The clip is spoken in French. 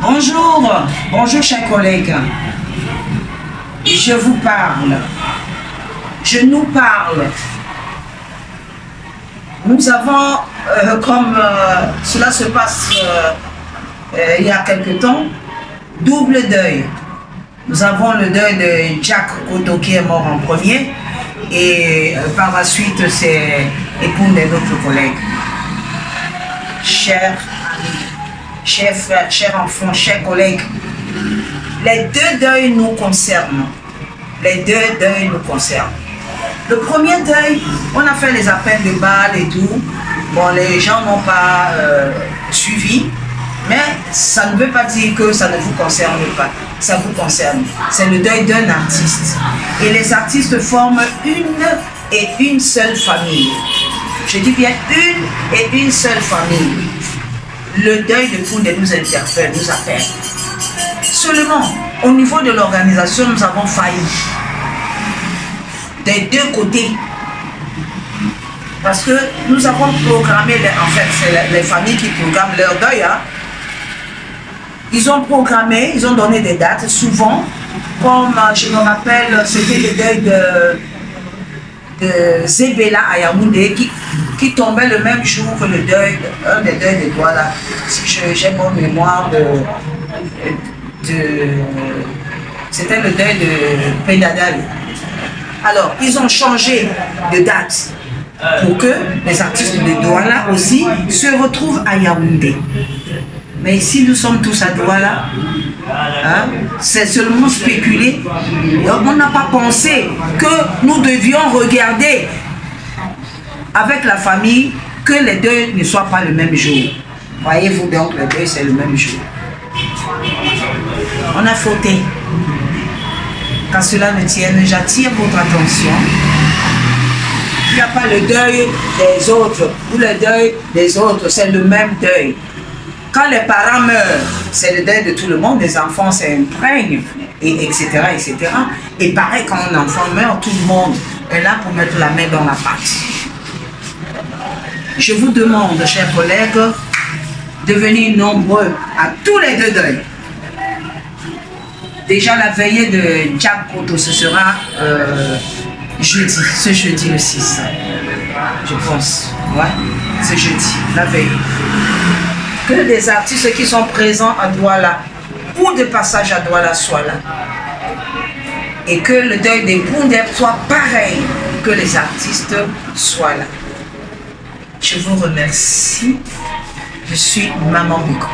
Bonjour, bonjour chers collègues. Je vous parle, je nous parle. Nous avons, comme cela se passe il y a quelque temps, double deuil. Nous avons le deuil de Jack Koto qui est mort en premier et par la suite c'est époux de notre collègue. Chers amis, chers frères, chers enfants, chers collègues, les deux deuils nous concernent. Les deux deuils nous concernent. Le premier deuil, on a fait les appels de balles et tout. Bon, les gens n'ont pas suivi, mais ça ne veut pas dire que ça ne vous concerne pas. Ça vous concerne. C'est le deuil d'un artiste. Et les artistes forment une seule famille. Je dis bien une seule famille. Le deuil de Koundé nous interpelle, nous appelle. Seulement, au niveau de l'organisation, nous avons failli. Des deux côtés. Parce que nous avons programmé, en fait, c'est les familles qui programment leur deuil. Hein. Ils ont programmé, ils ont donné des dates, souvent, comme je me rappelle, c'était le deuil de Zébéla à Yaoundé, qui tombait le même jour que le deuil, un des deuils de Douala. Si j'ai bonne mémoire c'était le deuil de Pénadal. Alors, ils ont changé de date pour que les artistes de Douala aussi se retrouvent à Yaoundé. Mais ici, nous sommes tous à Douala. Hein? C'est seulement spéculé. On n'a pas pensé que nous devions regarder avec la famille que les deux ne soient pas le même jour. Voyez-vous donc, les deux, c'est le même jour. On a fauté. Quand cela ne tienne, j'attire votre attention. Il n'y a pas le deuil des autres ou le deuil des autres, c'est le même deuil. Quand les parents meurent, c'est le deuil de tout le monde, les enfants s'imprègnent, etc., etc. Et pareil, quand un enfant meurt, tout le monde est là pour mettre la main dans la pâte. Je vous demande, chers collègues, de venir nombreux à tous les deux deuils. Déjà la veillée de Jack Koto, ce sera jeudi, ce jeudi le 6, je pense. Ouais, ce jeudi, la veille. Que les artistes qui sont présents à Douala ou de passage à Douala soient là. Et que le deuil des Koundé soit pareil, que les artistes soient là. Je vous remercie. Je suis Maman Biko.